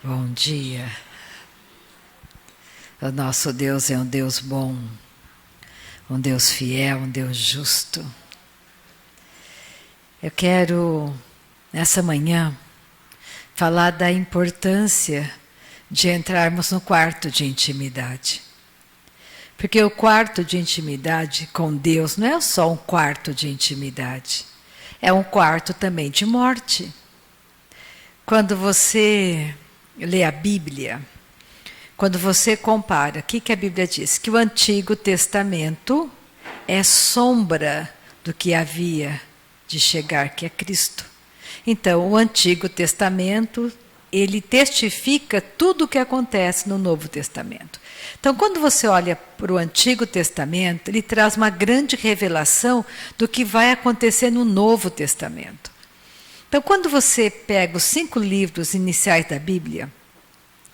Bom dia. O nosso Deus é um Deus bom, um Deus fiel, um Deus justo. Eu quero, nessa manhã, falar da importância de entrarmos no quarto de intimidade. Porque o quarto de intimidade com Deus não é só um quarto de intimidade, é um quarto também de morte. Quando você lê a Bíblia, quando você compara, o que a Bíblia diz? Que o Antigo Testamento é sombra do que havia de chegar, que é Cristo. Então, o Antigo Testamento, ele testifica tudo o que acontece no Novo Testamento. Então, quando você olha para o Antigo Testamento, ele traz uma grande revelação do que vai acontecer no Novo Testamento. Então, quando você pega os 5 livros iniciais da Bíblia,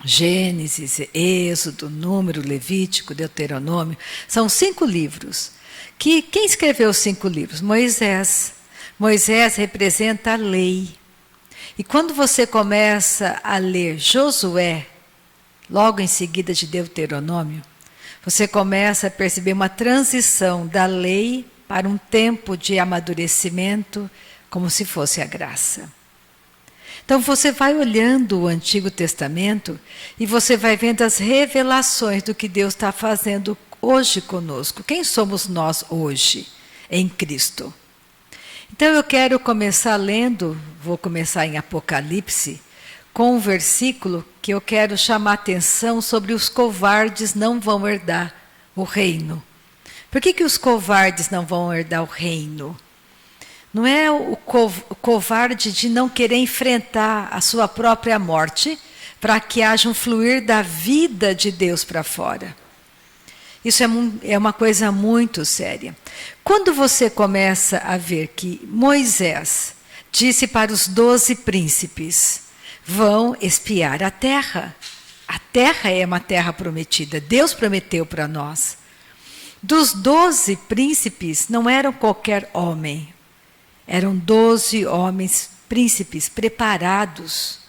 Gênesis, Êxodo, Número, Levítico, Deuteronômio, são 5 livros. Quem escreveu os 5 livros? Moisés. Moisés representa a lei. E quando você começa a ler Josué, logo em seguida de Deuteronômio, você começa a perceber uma transição da lei para um tempo de amadurecimento, como se fosse a graça. Então você vai olhando o Antigo Testamento e você vai vendo as revelações do que Deus está fazendo hoje conosco. Quem somos nós hoje em Cristo? Então eu quero começar lendo, vou começar em Apocalipse, com um versículo que eu quero chamar a atenção sobre os covardes não vão herdar o reino. Por que os covardes não vão herdar o reino? Não é o covarde de não querer enfrentar a sua própria morte para que haja um fluir da vida de Deus para fora. Isso é uma coisa muito séria. Quando você começa a ver que Moisés disse para os 12 príncipes, vão espiar a terra. A terra é uma terra prometida, Deus prometeu para nós. Dos 12 príncipes, não eram qualquer homem. Eram 12 homens príncipes preparados.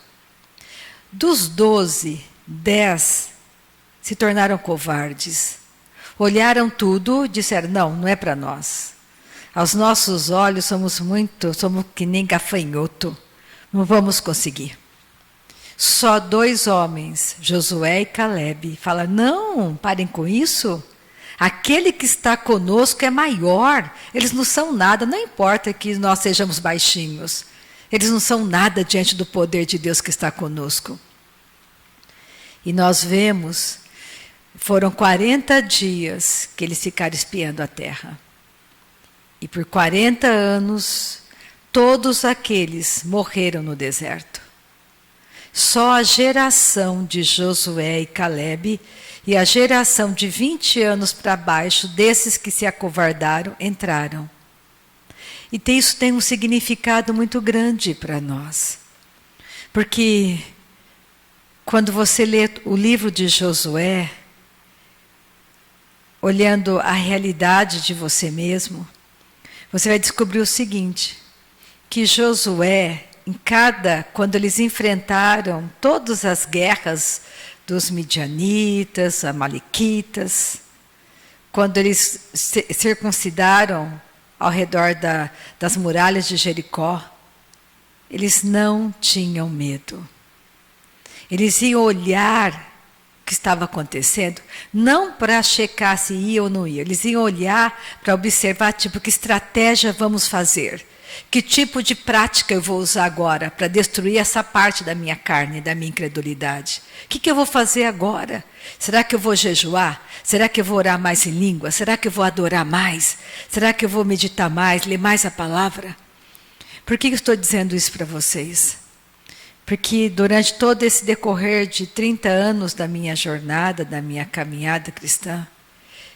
Dos 12, 10 se tornaram covardes. Olharam tudo e disseram, não é para nós. Aos nossos olhos somos que nem gafanhoto. Não vamos conseguir. Só 2 homens, Josué e Caleb, falam, não, parem com isso. Aquele que está conosco é maior. Eles não são nada, não importa que nós sejamos baixinhos. Eles não são nada diante do poder de Deus que está conosco. E nós vemos, foram 40 dias que eles ficaram espiando a terra. E por 40 anos, todos aqueles morreram no deserto. Só a geração de Josué e Caleb e a geração de 20 anos para baixo, desses que se acovardaram, entraram. E isso tem um significado muito grande para nós. Porque quando você lê o livro de Josué, olhando a realidade de você mesmo, você vai descobrir o seguinte, que Josué, quando eles enfrentaram todas as guerras dos midianitas, amalequitas, quando eles circuncidaram ao redor das muralhas de Jericó, eles não tinham medo. Eles iam olhar o que estava acontecendo, não para checar se ia ou não ia, eles iam olhar para observar, que estratégia vamos fazer? Que tipo de prática eu vou usar agora para destruir essa parte da minha carne, da minha incredulidade? O que eu vou fazer agora? Será que eu vou jejuar? Será que eu vou orar mais em língua? Será que eu vou adorar mais? Será que eu vou meditar mais, ler mais a palavra? Por que eu estou dizendo isso para vocês? Porque durante todo esse decorrer de 30 anos da minha jornada, da minha caminhada cristã,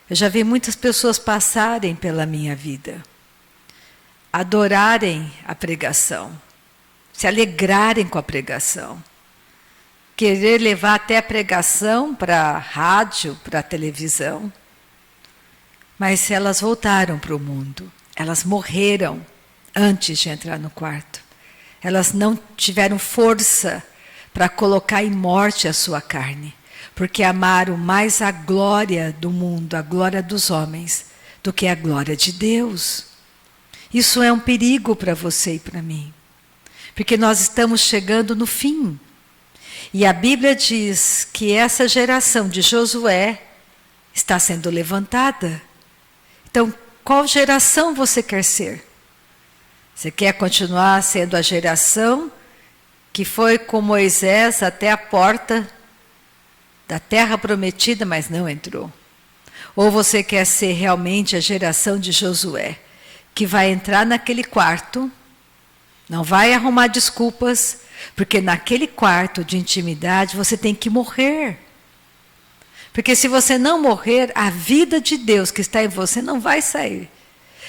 eu já vi muitas pessoas passarem pela minha vida, adorarem a pregação, se alegrarem com a pregação, querer levar até a pregação para a rádio, para a televisão, mas elas voltaram para o mundo, elas morreram antes de entrar no quarto. Elas não tiveram força para colocar em morte a sua carne, porque amaram mais a glória do mundo, a glória dos homens, do que a glória de Deus. Isso é um perigo para você e para mim, porque nós estamos chegando no fim. E a Bíblia diz que essa geração de Josué está sendo levantada. Então, qual geração você quer ser? Você quer continuar sendo a geração que foi com Moisés até a porta da terra prometida, mas não entrou? Ou você quer ser realmente a geração de Josué, que vai entrar naquele quarto, não vai arrumar desculpas, porque naquele quarto de intimidade você tem que morrer. Porque se você não morrer, a vida de Deus que está em você não vai sair.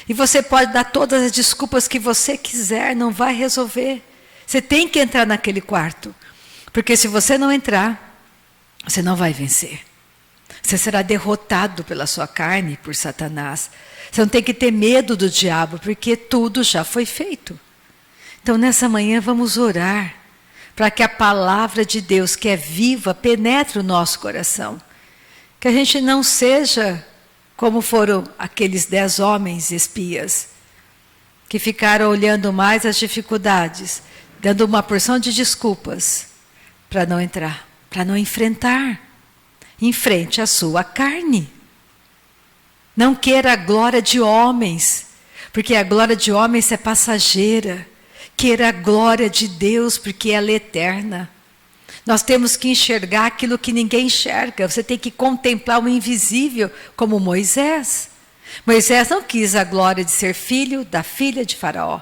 E você pode dar todas as desculpas que você quiser, não vai resolver. Você tem que entrar naquele quarto. Porque se você não entrar, você não vai vencer. Você será derrotado pela sua carne, por Satanás. Você não tem que ter medo do diabo, porque tudo já foi feito. Então, nessa manhã, vamos orar para que a palavra de Deus, que é viva, penetre o nosso coração. Que a gente não seja como foram aqueles 10 homens espias, que ficaram olhando mais as dificuldades, dando uma porção de desculpas para não entrar, para não enfrentar. Enfrente a sua carne. Não queira a glória de homens, porque a glória de homens é passageira. Queira a glória de Deus, porque ela é eterna. Nós temos que enxergar aquilo que ninguém enxerga. Você tem que contemplar o invisível, como Moisés. Moisés não quis a glória de ser filho da filha de Faraó,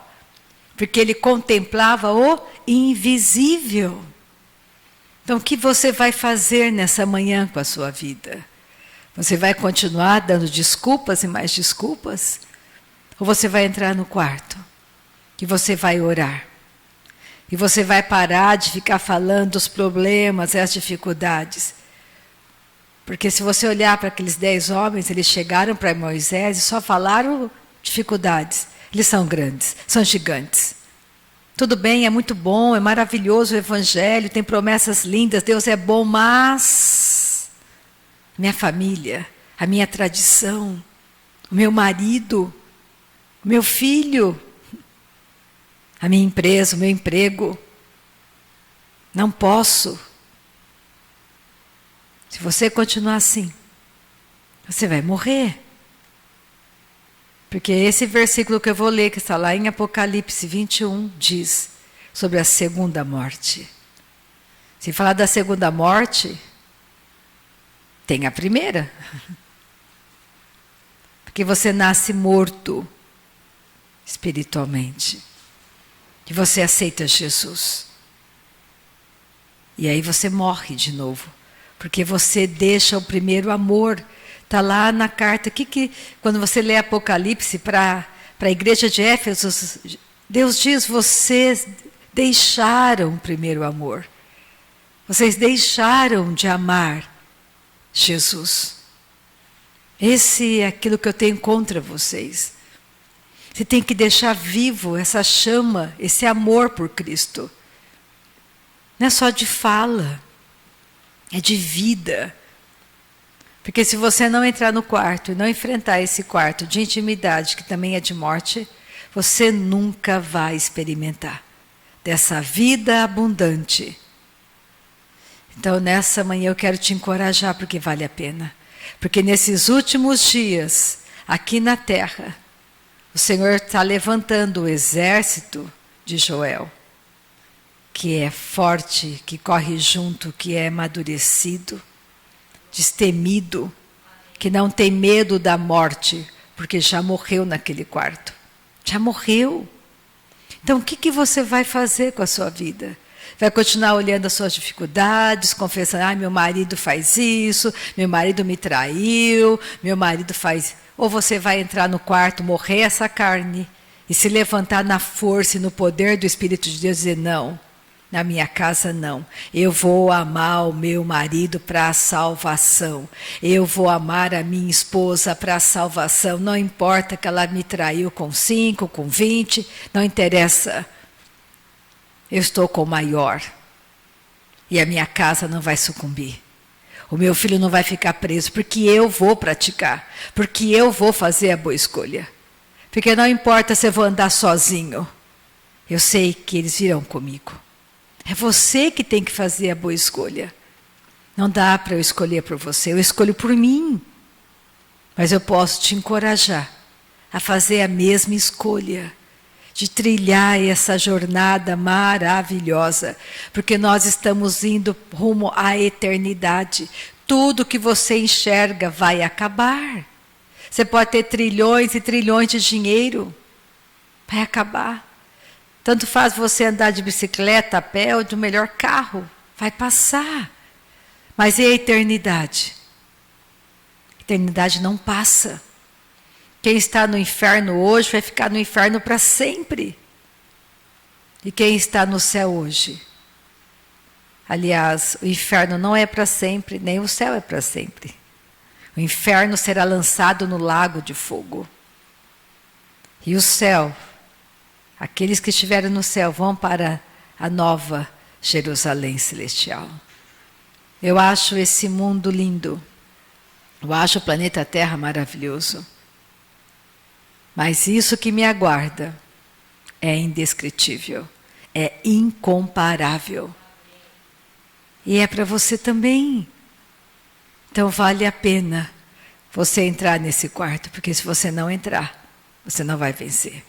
porque ele contemplava o invisível. Então, o que você vai fazer nessa manhã com a sua vida? Você vai continuar dando desculpas e mais desculpas? Ou você vai entrar no quarto e você vai orar? E você vai parar de ficar falando dos problemas e as dificuldades? Porque se você olhar para aqueles 10 homens, eles chegaram para Moisés e só falaram dificuldades. Eles são grandes, são gigantes. Tudo bem, é muito bom, é maravilhoso o Evangelho, tem promessas lindas, Deus é bom, mas minha família, a minha tradição, o meu marido, o meu filho, a minha empresa, o meu emprego, não posso. Se você continuar assim, você vai morrer. Porque esse versículo que eu vou ler, que está lá em Apocalipse 21, diz sobre a segunda morte. Se falar da segunda morte, tem a primeira. Porque você nasce morto espiritualmente. E você aceita Jesus. E aí você morre de novo. Porque você deixa o primeiro amor. Está lá na carta, quando você lê Apocalipse para a igreja de Éfeso, Deus diz, vocês deixaram o primeiro amor. Vocês deixaram de amar Jesus. Esse é aquilo que eu tenho contra vocês. Você tem que deixar vivo essa chama, esse amor por Cristo. Não é só de fala, é de vida. Porque se você não entrar no quarto e não enfrentar esse quarto de intimidade, que também é de morte, você nunca vai experimentar dessa vida abundante. Então, nessa manhã eu quero te encorajar, porque vale a pena. Porque nesses últimos dias, aqui na terra, o Senhor está levantando o exército de Joel, que é forte, que corre junto, que é amadurecido, destemido, que não tem medo da morte, porque já morreu naquele quarto. Já morreu. Então, o que você vai fazer com a sua vida? Vai continuar olhando as suas dificuldades, confessando, meu marido faz isso, meu marido me traiu, meu marido faz... Ou você vai entrar no quarto, morrer essa carne, e se levantar na força e no poder do Espírito de Deus e dizer, não, na minha casa não. Eu vou amar o meu marido para a salvação. Eu vou amar a minha esposa para a salvação. Não importa que ela me traiu com 5, com 20, não interessa. Eu estou com o maior. E a minha casa não vai sucumbir. O meu filho não vai ficar preso, porque eu vou praticar, porque eu vou fazer a boa escolha. Porque não importa se eu vou andar sozinho, eu sei que eles virão comigo. É você que tem que fazer a boa escolha. Não dá para eu escolher por você, eu escolho por mim. Mas eu posso te encorajar a fazer a mesma escolha, de trilhar essa jornada maravilhosa, porque nós estamos indo rumo à eternidade. Tudo que você enxerga vai acabar. Você pode ter trilhões e trilhões de dinheiro, vai acabar. Tanto faz você andar de bicicleta, a pé ou de um melhor carro, vai passar. Mas e a eternidade? A eternidade não passa. Quem está no inferno hoje vai ficar no inferno para sempre. E quem está no céu hoje? Aliás, o inferno não é para sempre, nem o céu é para sempre. O inferno será lançado no lago de fogo. E o céu, aqueles que estiverem no céu vão para a nova Jerusalém celestial. Eu acho esse mundo lindo. Eu acho o planeta Terra maravilhoso. Mas isso que me aguarda é indescritível, é incomparável. E é para você também. Então vale a pena você entrar nesse quarto, porque se você não entrar, você não vai vencer.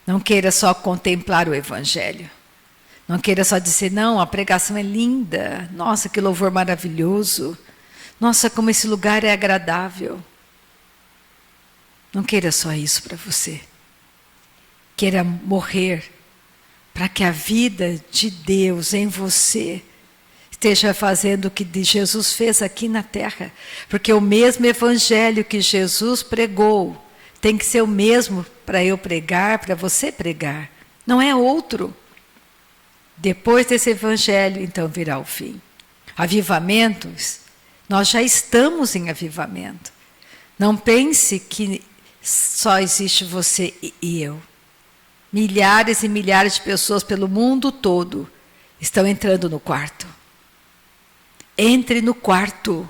Não queira só contemplar o Evangelho. Não queira só dizer, não, a pregação é linda. Nossa, que louvor maravilhoso. Nossa, como esse lugar é agradável. Não queira só isso para você. Queira morrer para que a vida de Deus em você esteja fazendo o que Jesus fez aqui na terra. Porque o mesmo evangelho que Jesus pregou tem que ser o mesmo para eu pregar, para você pregar. Não é outro. Depois desse evangelho, então virá o fim. Avivamentos, nós já estamos em avivamento. Não pense que só existe você e eu. Milhares e milhares de pessoas pelo mundo todo estão entrando no quarto. Entre no quarto.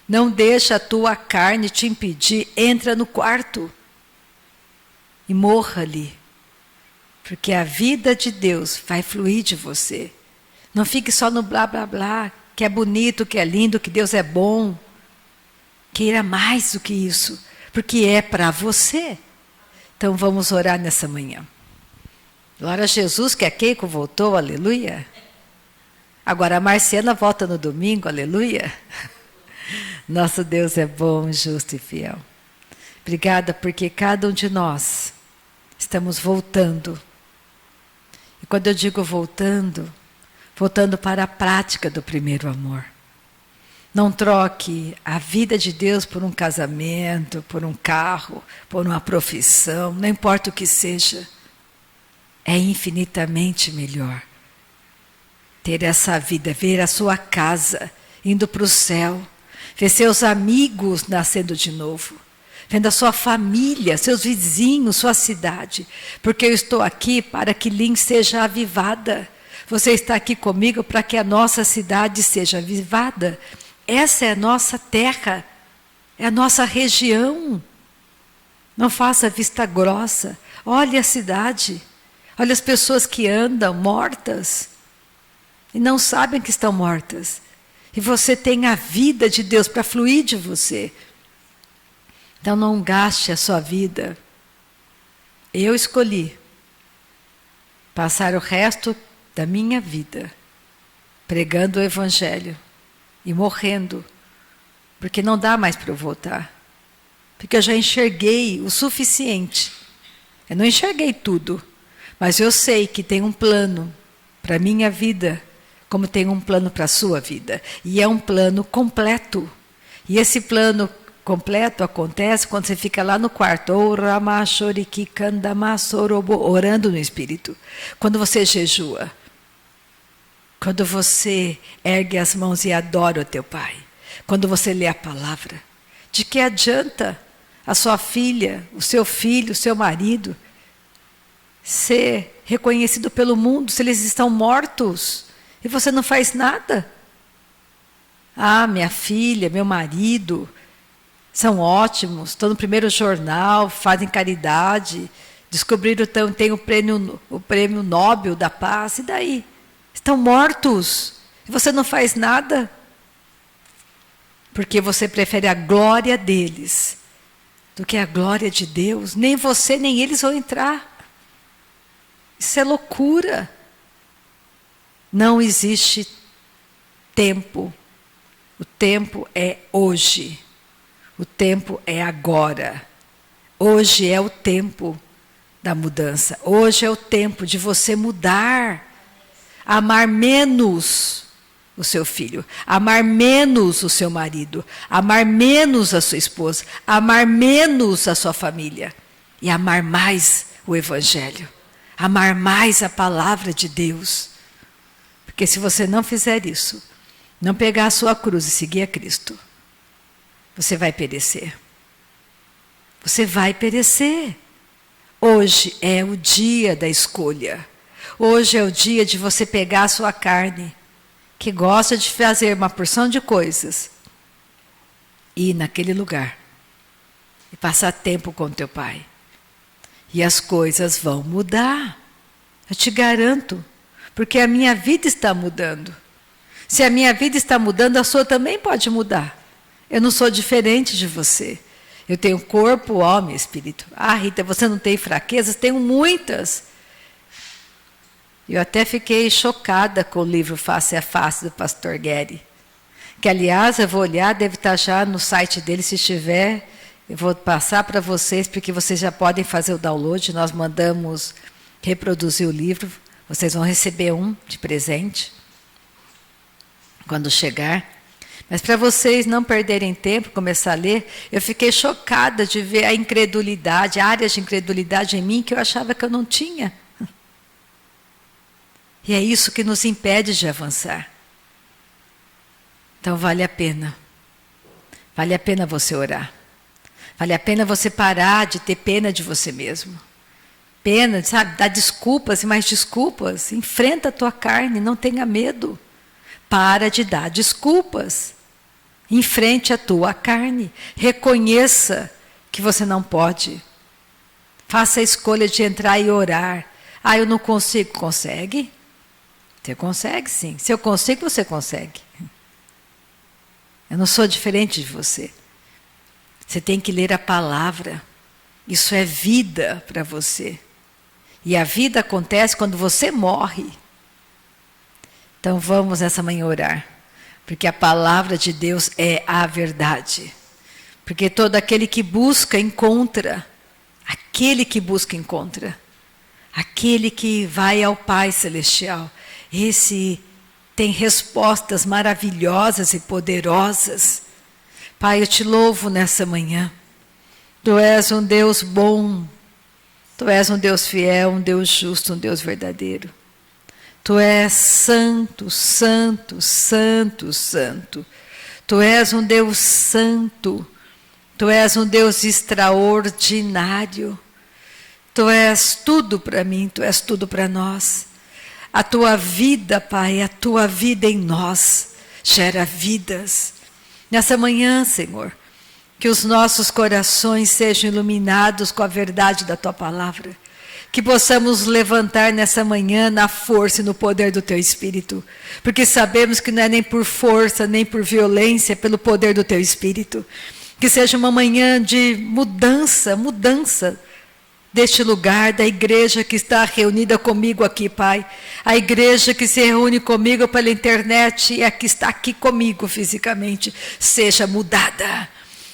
Não deixa a tua carne te impedir. Entra no quarto. E morra ali. Porque a vida de Deus vai fluir de você. Não fique só no blá blá blá, que é bonito, que é lindo, que Deus é bom. Queira mais do que isso. Porque é para você. Então vamos orar nessa manhã. Glória a Jesus, que a Keiko voltou, aleluia. Agora a Marciana volta no domingo, aleluia. Nosso Deus é bom, justo e fiel. Obrigada porque cada um de nós estamos voltando. E quando eu digo voltando, voltando para a prática do primeiro amor. Não troque a vida de Deus por um casamento, por um carro, por uma profissão, não importa o que seja. É infinitamente melhor ter essa vida, ver a sua casa indo para o céu, ver seus amigos nascendo de novo, vendo a sua família, seus vizinhos, sua cidade. Porque eu estou aqui para que Lins seja avivada. Você está aqui comigo para que a nossa cidade seja avivada. Essa é a nossa terra, é a nossa região. Não faça vista grossa. Olhe a cidade, olhe as pessoas que andam mortas e não sabem que estão mortas. E você tem a vida de Deus para fluir de você. Então não gaste a sua vida. Eu escolhi passar o resto da minha vida pregando o Evangelho. E morrendo, porque não dá mais para eu voltar. Porque eu já enxerguei o suficiente. Eu não enxerguei tudo, mas eu sei que tem um plano para a minha vida, como tem um plano para a sua vida. E é um plano completo. E esse plano completo acontece quando você fica lá no quarto, orando no Espírito. Quando você jejua. Quando você ergue as mãos e adora o teu Pai. Quando você lê a palavra. De que adianta a sua filha, o seu filho, o seu marido ser reconhecido pelo mundo se eles estão mortos E você não faz nada. Ah, minha filha, meu marido, são ótimos, estão no primeiro jornal, fazem caridade, descobriram que tem o prêmio Nobel da Paz, e daí? Estão mortos, e você não faz nada. Porque você prefere a glória deles do que a glória de Deus. Nem você, nem eles vão entrar. Isso é loucura. Não existe tempo. O tempo é hoje. O tempo é agora. Hoje é o tempo da mudança. Hoje é o tempo de você mudar. Amar menos o seu filho, amar menos o seu marido, amar menos a sua esposa, amar menos a sua família e amar mais o Evangelho, amar mais a palavra de Deus. Porque se você não fizer isso, não pegar a sua cruz e seguir a Cristo, você vai perecer. Você vai perecer. Hoje é o dia da escolha. Hoje é o dia de você pegar a sua carne, que gosta de fazer uma porção de coisas, e ir naquele lugar e passar tempo com teu pai. E as coisas vão mudar. Eu te garanto, porque a minha vida está mudando. Se a minha vida está mudando, a sua também pode mudar. Eu não sou diferente de você. Eu tenho corpo, alma e espírito. Ah, Rita, você não tem fraquezas? Tenho muitas. Eu até fiquei chocada com o livro Face a Face do pastor Guerri, que aliás eu vou olhar, deve estar já no site dele, se estiver, eu vou passar para vocês, porque vocês já podem fazer o download, nós mandamos reproduzir o livro, vocês vão receber um de presente, quando chegar. Mas para vocês não perderem tempo, começar a ler, eu fiquei chocada de ver a incredulidade, áreas de incredulidade em mim que eu achava que eu não tinha. E é isso que nos impede de avançar. Então vale a pena. Vale a pena você orar. Vale a pena você parar de ter pena de você mesmo. Pena, sabe, dar desculpas e mais desculpas. Enfrenta a tua carne, não tenha medo. Para de dar desculpas. Enfrente a tua carne. Reconheça que você não pode. Faça a escolha de entrar e orar. Ah, eu não consigo. Consegue? Você consegue, sim. Se eu consigo, você consegue. Eu não sou diferente de você. Você tem que ler a palavra. Isso é vida para você. E a vida acontece quando você morre. Então vamos essa manhã orar. Porque a palavra de Deus é a verdade. Porque todo aquele que busca, encontra. Aquele que busca, encontra. Aquele que vai ao Pai Celestial. Esse tem respostas maravilhosas e poderosas. Pai, eu te louvo nessa manhã. Tu és um Deus bom. Tu és um Deus fiel, um Deus justo, um Deus verdadeiro. Tu és santo, santo, santo, santo. Tu és um Deus santo. Tu és um Deus extraordinário. Tu és tudo para mim, tu és tudo para nós. A tua vida, Pai, a tua vida em nós gera vidas. Nessa manhã, Senhor, que os nossos corações sejam iluminados com a verdade da tua palavra. Que possamos levantar nessa manhã na força e no poder do teu Espírito. Porque sabemos que não é nem por força, nem por violência, é pelo poder do teu Espírito. Que seja uma manhã de mudança, mudança deste lugar, da igreja que está reunida comigo aqui, Pai. A igreja que se reúne comigo pela internet e a que está aqui comigo fisicamente, seja mudada,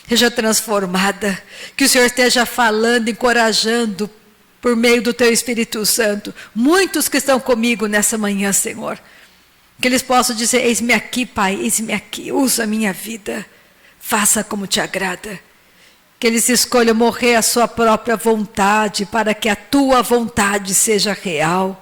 seja transformada. Que o Senhor esteja falando, encorajando, por meio do Teu Espírito Santo, muitos que estão comigo nessa manhã, Senhor. Que eles possam dizer, eis-me aqui, Pai, eis-me aqui, usa a minha vida, faça como te agrada. Que eles escolham morrer à sua própria vontade, para que a tua vontade seja real.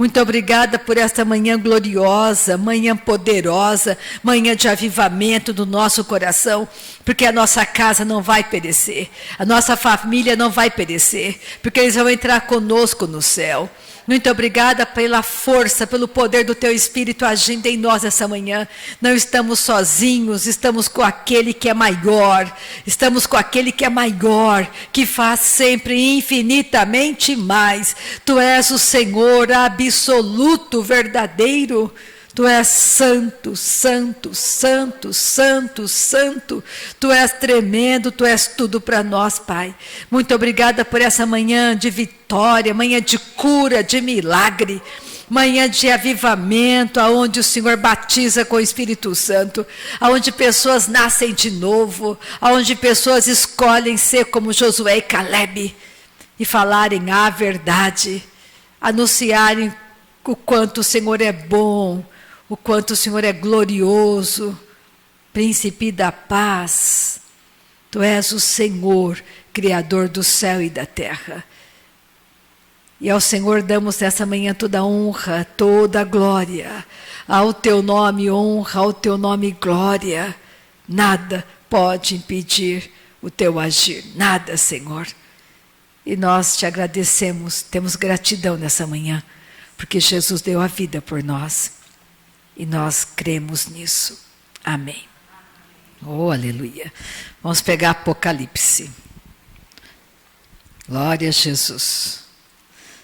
Muito obrigada por esta manhã gloriosa, manhã poderosa, manhã de avivamento do nosso coração, porque a nossa casa não vai perecer, a nossa família não vai perecer, porque eles vão entrar conosco no céu. Muito obrigada pela força, pelo poder do Teu Espírito agindo em nós essa manhã. Não estamos sozinhos, estamos com aquele que é maior. Estamos com aquele que é maior, que faz sempre infinitamente mais. Tu és o Senhor absoluto, verdadeiro. Tu és santo, santo, santo, santo, santo. Tu és tremendo, Tu és tudo para nós, Pai. Muito obrigada por essa manhã de vitória, manhã de cura, de milagre, manhã de avivamento, aonde o Senhor batiza com o Espírito Santo, aonde pessoas nascem de novo, aonde pessoas escolhem ser como Josué e Calebe e falarem a verdade, anunciarem o quanto o Senhor é bom, o quanto o Senhor é glorioso, príncipe da paz. Tu és o Senhor, Criador do céu e da terra. E ao Senhor damos nessa manhã toda a honra, toda a glória. Ao Teu nome honra, ao Teu nome glória. Nada pode impedir o Teu agir, nada, Senhor. E nós Te agradecemos, temos gratidão nessa manhã, porque Jesus deu a vida por nós. E nós cremos nisso. Amém. Oh, aleluia. Vamos pegar Apocalipse. Glória a Jesus.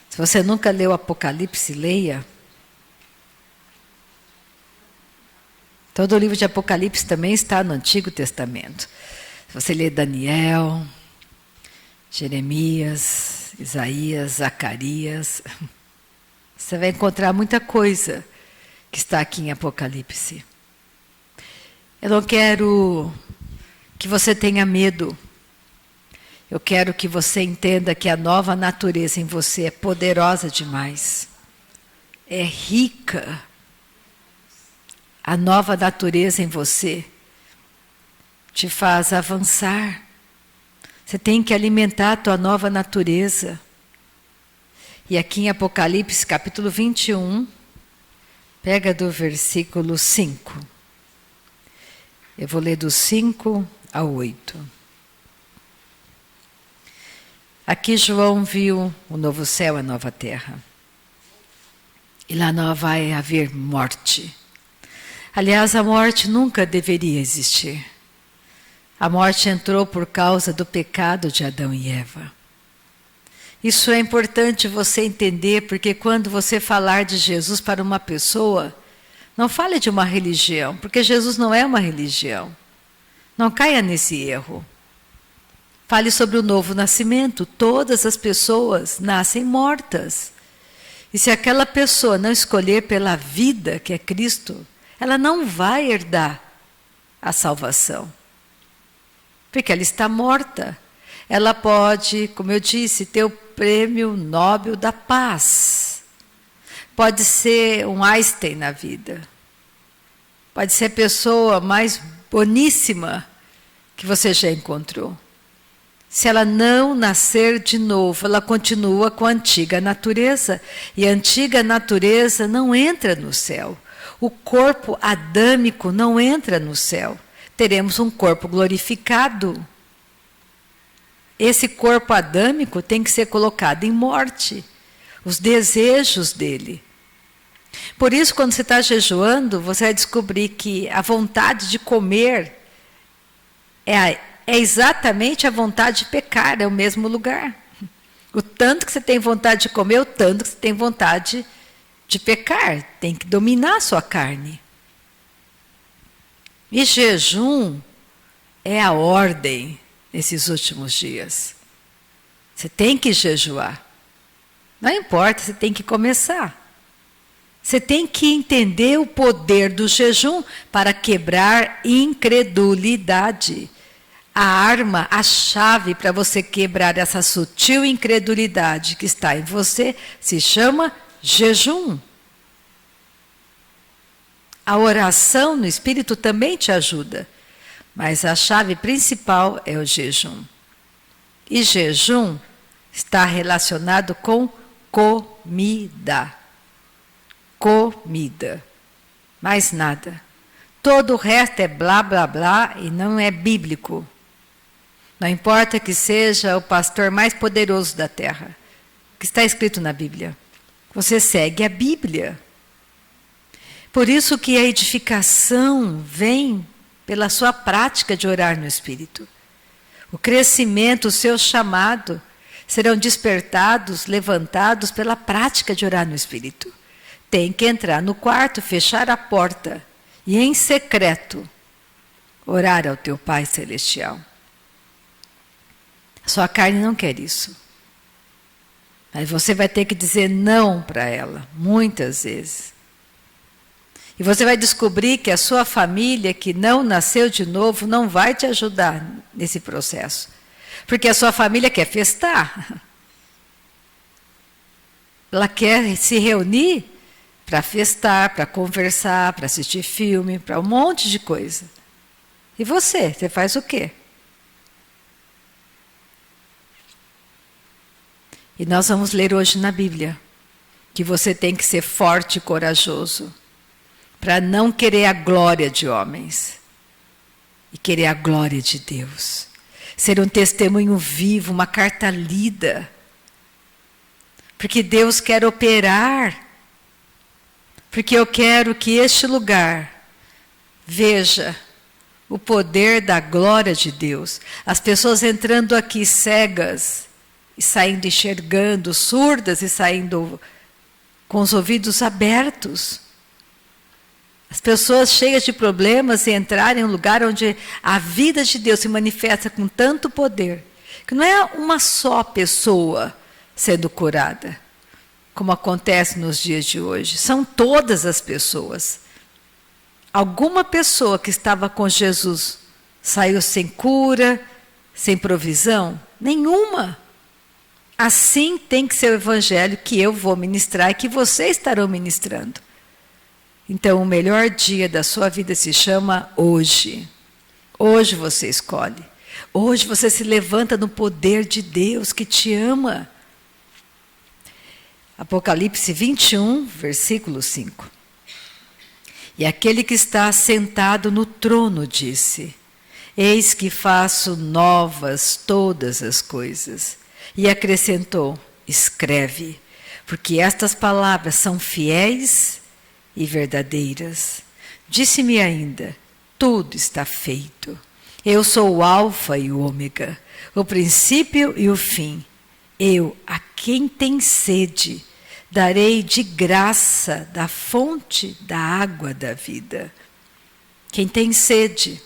Se você nunca leu Apocalipse, leia. Todo o livro de Apocalipse também está no Antigo Testamento. Se você ler Daniel, Jeremias, Isaías, Zacarias, você vai encontrar muita coisa que está aqui em Apocalipse. Eu não quero que você tenha medo. Eu quero que você entenda que a nova natureza em você é poderosa demais. É rica. A nova natureza em você te faz avançar. Você tem que alimentar a tua nova natureza. E aqui em Apocalipse, capítulo 21, pega do versículo 5. Eu vou ler do 5 ao 8. Aqui João viu o novo céu e a nova terra. E lá não vai haver morte. Aliás, a morte nunca deveria existir. A morte entrou por causa do pecado de Adão e Eva. Isso é importante você entender, porque quando você falar de Jesus para uma pessoa, não fale de uma religião, porque Jesus não é uma religião. Não caia nesse erro. Fale sobre o novo nascimento. Todas as pessoas nascem mortas. E se aquela pessoa não escolher pela vida, que é Cristo, ela não vai herdar a salvação. Porque ela está morta. Ela pode, como eu disse, ter o prêmio Nobel da Paz. Pode ser um Einstein na vida. Pode ser a pessoa mais boníssima que você já encontrou. Se ela não nascer de novo, ela continua com a antiga natureza. E a antiga natureza não entra no céu. O corpo adâmico não entra no céu. Teremos um corpo glorificado. Esse corpo adâmico tem que ser colocado em morte. Os desejos dele. Por isso, quando você está jejuando, você vai descobrir que a vontade de comer é exatamente a vontade de pecar, é o mesmo lugar. O tanto que você tem vontade de comer, o tanto que você tem vontade de pecar. Tem que dominar a sua carne. E jejum é a ordem nesses últimos dias. Você tem que jejuar. Não importa, você tem que começar. Você tem que entender o poder do jejum para quebrar incredulidade. A arma, a chave para você quebrar essa sutil incredulidade que está em você se chama jejum. A oração no Espírito também te ajuda, mas a chave principal é o jejum. E jejum está relacionado com comida. comida. Mais nada. Todo o resto é blá, blá, blá e não é bíblico. Não importa que seja o pastor mais poderoso da terra, que está escrito na Bíblia. Você segue a Bíblia. Por isso que a edificação vem pela sua prática de orar no Espírito. O crescimento, o seu chamado, serão despertados, levantados pela prática de orar no Espírito. Tem que entrar no quarto, fechar a porta e em secreto orar ao teu Pai Celestial. A sua carne não quer isso. Mas você vai ter que dizer não para ela, muitas vezes. E você vai descobrir que a sua família, que não nasceu de novo, não vai te ajudar nesse processo. Porque a sua família quer festar. Ela quer se reunir para festar, para conversar, para assistir filme, para um monte de coisa. E você faz o quê? E nós vamos ler hoje na Bíblia que você tem que ser forte e corajoso para não querer a glória de homens e querer a glória de Deus. Ser um testemunho vivo, uma carta lida. Porque Deus quer operar. Porque eu quero que este lugar veja o poder da glória de Deus. As pessoas entrando aqui cegas e saindo enxergando, surdas e saindo com os ouvidos abertos. As pessoas cheias de problemas e entrarem em um lugar onde a vida de Deus se manifesta com tanto poder, que não é uma só pessoa sendo curada, como acontece nos dias de hoje. São todas as pessoas. Alguma pessoa que estava com Jesus saiu sem cura, sem provisão? Nenhuma. Assim tem que ser o evangelho que eu vou ministrar e que vocês estarão ministrando. Então, o melhor dia da sua vida se chama hoje. Hoje você escolhe. Hoje você se levanta no poder de Deus que te ama. Apocalipse 21, versículo 5. E aquele que está sentado no trono disse: Eis que faço novas todas as coisas. E acrescentou: escreve, porque estas palavras são fiéis e verdadeiras. Disse-me ainda: tudo está feito. Eu sou o Alfa e o Ômega, o princípio e o fim. Eu, a quem tem sede, darei de graça da fonte da água da vida. Quem tem sede.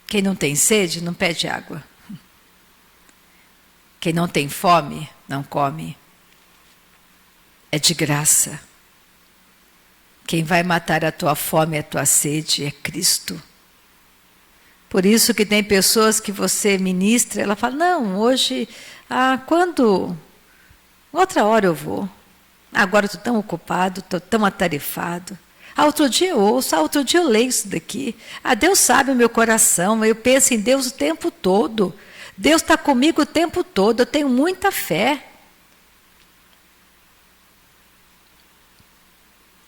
Quem não tem sede, não pede água. Quem não tem fome, não come. É de graça. Quem vai matar a tua fome e a tua sede é Cristo. Por isso que tem pessoas que você ministra, ela fala: não, hoje, quando? Outra hora eu vou. Agora estou tão ocupado, estou tão atarefado. Outro dia eu ouço, outro dia eu leio isso daqui. Deus sabe o meu coração, eu penso em Deus o tempo todo. Deus está comigo o tempo todo, eu tenho muita fé.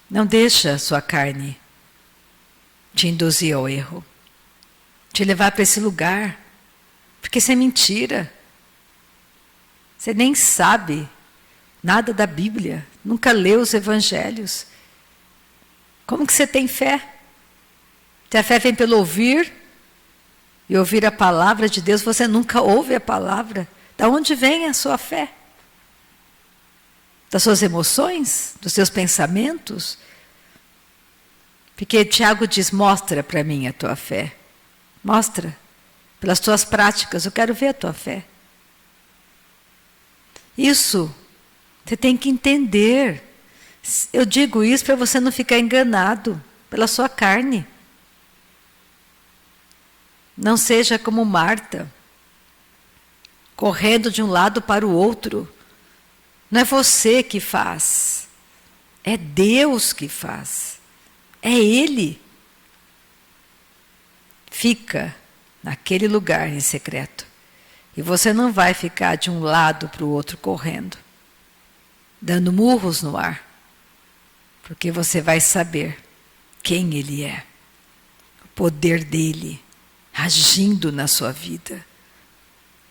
Não deixa a sua carne te induzir ao erro, te levar para esse lugar, porque isso é mentira. Você nem sabe nada da Bíblia, nunca leu os evangelhos. Como que você tem fé? Se a fé vem pelo ouvir, e ouvir a palavra de Deus, você nunca ouve a palavra. Da onde vem a sua fé? Das suas emoções? Dos seus pensamentos? Porque Tiago diz: mostra para mim a tua fé. Mostra. Pelas tuas práticas, eu quero ver a tua fé. Isso, você tem que entender. Eu digo isso para você não ficar enganado pela sua carne. Não seja como Marta, correndo de um lado para o outro. Não é você que faz, é Deus que faz, é Ele. Fica naquele lugar em secreto. E você não vai ficar de um lado para o outro correndo, dando murros no ar. Porque você vai saber quem Ele é, o poder dEle agindo na sua vida,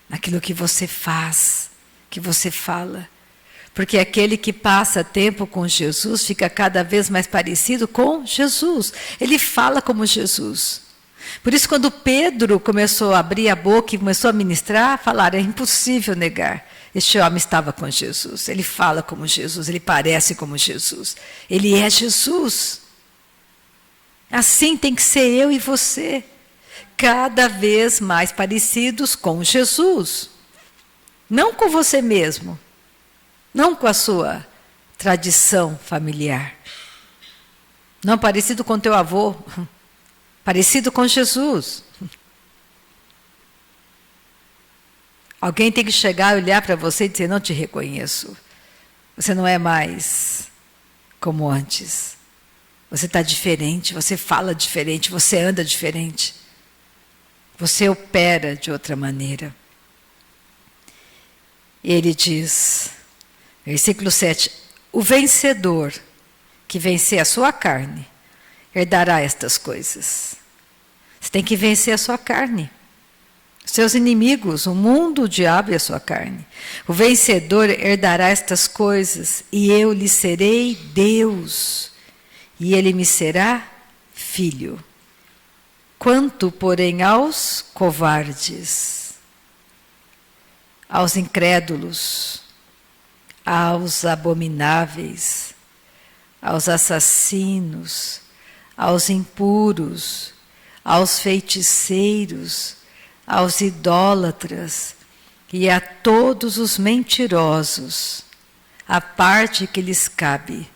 naquilo que você faz, que você fala. Porque aquele que passa tempo com Jesus fica cada vez mais parecido com Jesus. Ele fala como Jesus. Por isso, quando Pedro começou a abrir a boca e começou a ministrar, falaram, é impossível negar. Este homem estava com Jesus, ele fala como Jesus, ele parece como Jesus. Ele é Jesus. Assim tem que ser eu e você, cada vez mais parecidos com Jesus. Não com você mesmo, não com a sua tradição familiar. Não parecido com teu avô, parecido com Jesus. Alguém tem que chegar e olhar para você e dizer, não te reconheço. Você não é mais como antes. Você está diferente, você fala diferente, você anda diferente. Você opera de outra maneira. E ele diz, versículo 7, o vencedor que vencer a sua carne, herdará estas coisas. Você tem que vencer a sua carne. Seus inimigos, o mundo, o diabo e a sua carne. O vencedor herdará estas coisas, e eu lhe serei Deus, e ele me será filho. Quanto, porém, aos covardes, aos incrédulos, aos abomináveis, aos assassinos, aos impuros, aos feiticeiros, aos idólatras e a todos os mentirosos, a parte que lhes cabe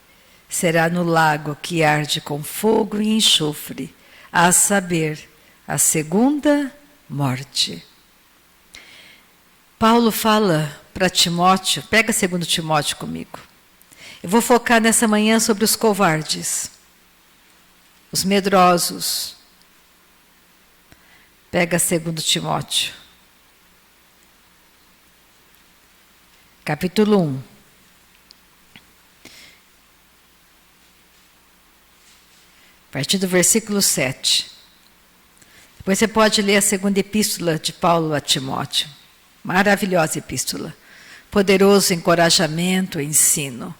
será no lago que arde com fogo e enxofre, a saber, a segunda morte. Paulo fala para Timóteo, pega 2 Timóteo comigo. Eu vou focar nessa manhã sobre os covardes, os medrosos. Pega 2 Timóteo, capítulo 1. A partir do versículo 7. Depois você pode ler a segunda epístola de Paulo a Timóteo. Maravilhosa epístola. Poderoso encorajamento, ensino.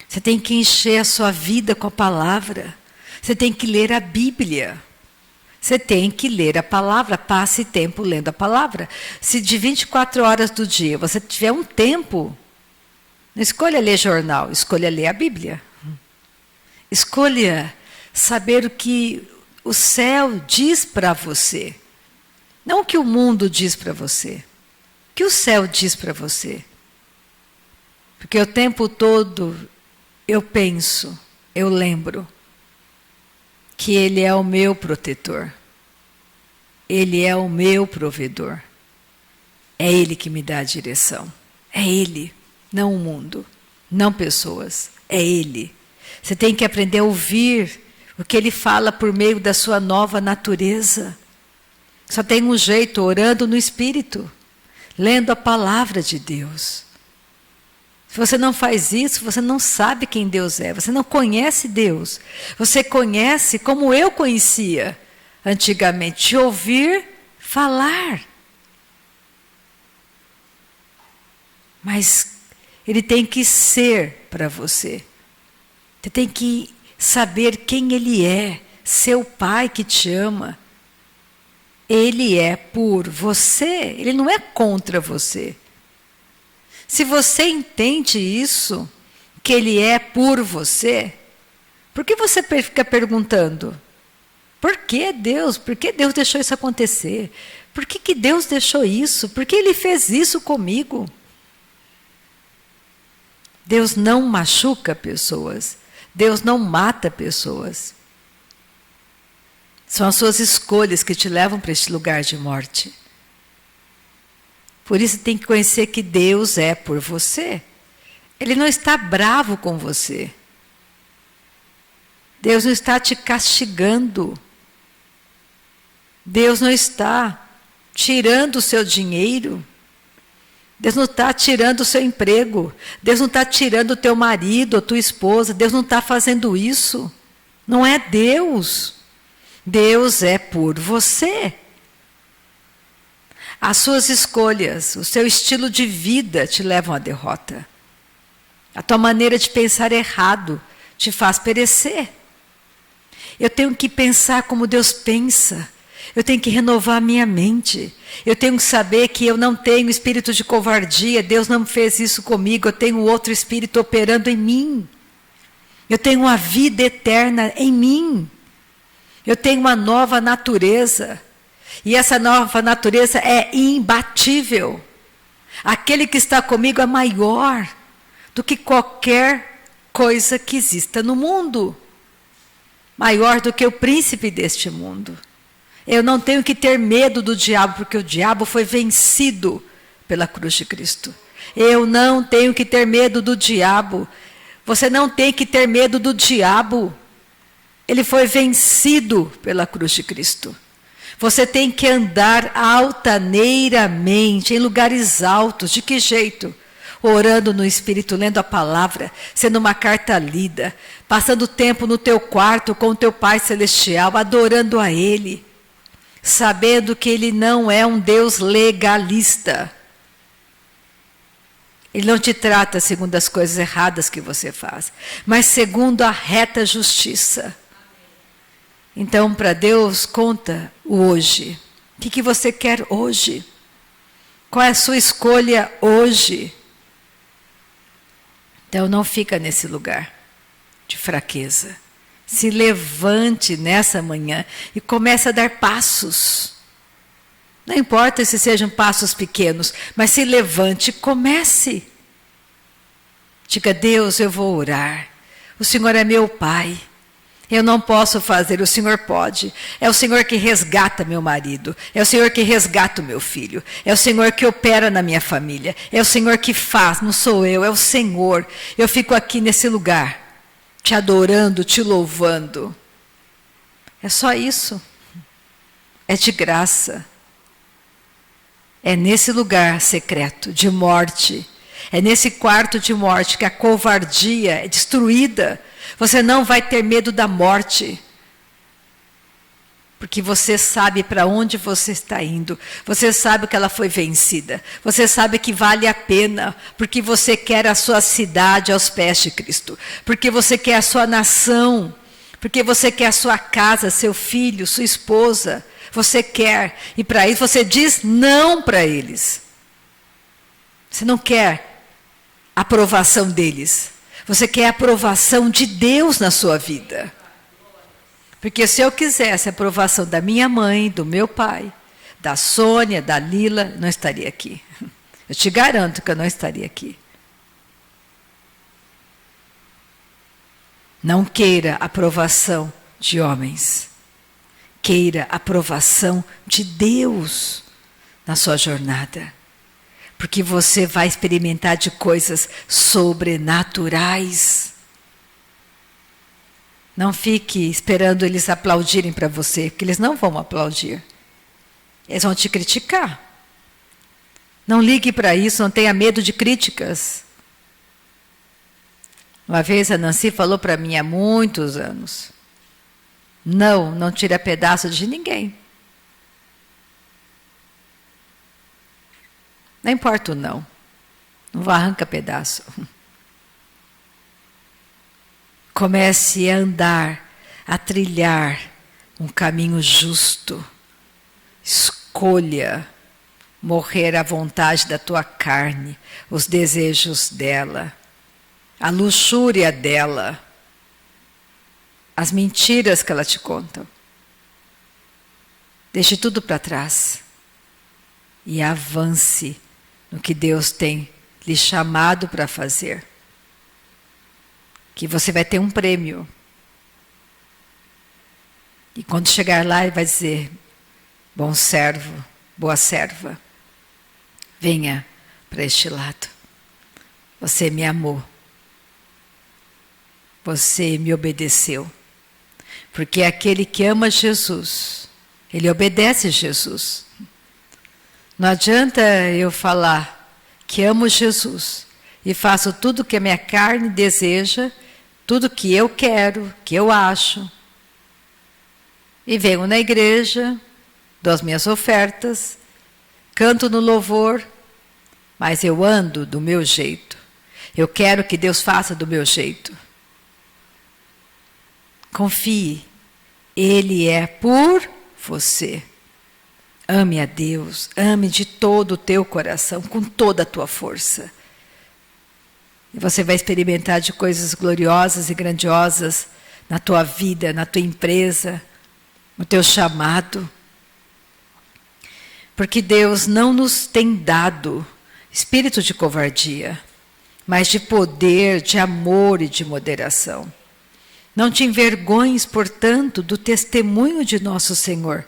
Você tem que encher a sua vida com a palavra. Você tem que ler a Bíblia. Você tem que ler a palavra, passe tempo lendo a palavra. Se de 24 horas do dia você tiver um tempo, não escolha ler jornal, escolha ler a Bíblia. Escolha saber o que o céu diz para você. Não o que o mundo diz para você. O que o céu diz para você. Porque o tempo todo eu penso, eu lembro que Ele é o meu protetor. Ele é o meu provedor. É Ele que me dá a direção. É Ele, não o mundo, não pessoas. É Ele. Você tem que aprender a ouvir o que Ele fala por meio da sua nova natureza. Só tem um jeito, orando no Espírito, lendo a palavra de Deus. Se você não faz isso, você não sabe quem Deus é, você não conhece Deus. Você conhece como eu conhecia antigamente, de ouvir falar. Mas Ele tem que ser para você. Você tem que saber quem Ele é, seu Pai que te ama. Ele é por você, Ele não é contra você. Se você entende isso, que Ele é por você, por que você fica perguntando? Por que Deus? Por que Deus deixou isso acontecer? Por que Deus deixou isso? Por que Ele fez isso comigo? Deus não machuca pessoas. Deus não mata pessoas. São as suas escolhas que te levam para este lugar de morte. Por isso tem que conhecer que Deus é por você. Ele não está bravo com você. Deus não está te castigando. Deus não está tirando o seu dinheiro. Deus não está tirando o seu emprego. Deus não está tirando o teu marido ou tua esposa. Deus não está fazendo isso. Não é Deus. Deus é por você. As suas escolhas, o seu estilo de vida te levam à derrota. A tua maneira de pensar errado te faz perecer. Eu tenho que pensar como Deus pensa. Eu tenho que renovar a minha mente. Eu tenho que saber que eu não tenho espírito de covardia. Deus não fez isso comigo. Eu tenho outro espírito operando em mim. Eu tenho uma vida eterna em mim. Eu tenho uma nova natureza. E essa nova natureza é imbatível. Aquele que está comigo é maior do que qualquer coisa que exista no mundo. Maior do que o príncipe deste mundo. Eu não tenho que ter medo do diabo, porque o diabo foi vencido pela cruz de Cristo. Eu não tenho que ter medo do diabo. Você não tem que ter medo do diabo. Ele foi vencido pela cruz de Cristo. Você tem que andar altaneiramente, em lugares altos. De que jeito? Orando no Espírito, lendo a palavra, sendo uma carta lida, passando tempo no teu quarto com o teu Pai Celestial, adorando a Ele, sabendo que Ele não é um Deus legalista. Ele não te trata segundo as coisas erradas que você faz, mas segundo a reta justiça. Então, para Deus, conta o hoje. O que você quer hoje? Qual é a sua escolha hoje? Então, não fica nesse lugar de fraqueza. Se levante nessa manhã e comece a dar passos. Não importa se sejam passos pequenos, mas se levante e comece. Diga, Deus, eu vou orar. O Senhor é meu Pai. Eu não posso fazer, o Senhor pode. É o Senhor que resgata meu marido. É o Senhor que resgata o meu filho. É o Senhor que opera na minha família. É o Senhor que faz, não sou eu, é o Senhor. Eu fico aqui nesse lugar, te adorando, te louvando. É só isso. É de graça. É nesse lugar secreto de morte. É nesse quarto de morte que a covardia é destruída. Você não vai ter medo da morte. Porque você sabe para onde você está indo. Você sabe que ela foi vencida. Você sabe que vale a pena. Porque você quer a sua cidade aos pés de Cristo. Porque você quer a sua nação. Porque você quer a sua casa, seu filho, sua esposa. Você quer. E para isso você diz não para eles. Você não quer a aprovação deles. Você quer a aprovação de Deus na sua vida. Porque se eu quisesse a aprovação da minha mãe, do meu pai, da Sônia, da Lila, não estaria aqui. Eu te garanto que eu não estaria aqui. Não queira a aprovação de homens. Queira a aprovação de Deus na sua jornada. Porque você vai experimentar de coisas sobrenaturais. Não fique esperando eles aplaudirem para você, porque eles não vão aplaudir. Eles vão te criticar. Não ligue para isso, não tenha medo de críticas. Uma vez a Nancy falou para mim há muitos anos: não tira pedaço de ninguém. Não importa o não arranca pedaço. Comece a andar, a trilhar um caminho justo. Escolha morrer à vontade da tua carne, os desejos dela, a luxúria dela, as mentiras que ela te conta. Deixe tudo para trás e avance no que Deus tem lhe chamado para fazer. Que você vai ter um prêmio. E quando chegar lá, ele vai dizer: bom servo, boa serva, venha para este lado. Você me amou. Você me obedeceu. Porque aquele que ama Jesus, ele obedece Jesus. Não adianta eu falar que amo Jesus e faço tudo que a minha carne deseja, tudo que eu quero, que eu acho, e venho na igreja, dou as minhas ofertas, canto no louvor, mas eu ando do meu jeito. Eu quero que Deus faça do meu jeito. Confie, Ele é por você. Ame a Deus, ame de todo o teu coração, com toda a tua força. E você vai experimentar de coisas gloriosas e grandiosas na tua vida, na tua empresa, no teu chamado. Porque Deus não nos tem dado espírito de covardia, mas de poder, de amor e de moderação. Não te envergonhes, portanto, do testemunho de nosso Senhor,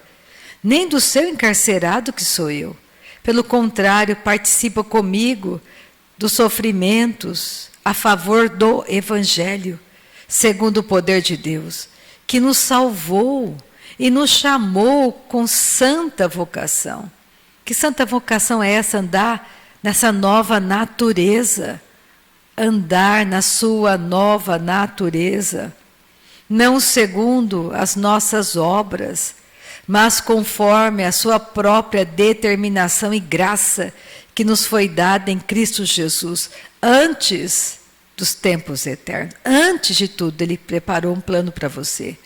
nem do seu encarcerado que sou eu. Pelo contrário, participa comigo dos sofrimentos a favor do Evangelho, segundo o poder de Deus, que nos salvou e nos chamou com santa vocação. Que santa vocação é essa? Andar nessa nova natureza. Andar na sua nova natureza. Não segundo as nossas obras, mas conforme a sua própria determinação e graça que nos foi dada em Cristo Jesus, antes dos tempos eternos. Antes de tudo, Ele preparou um plano para você.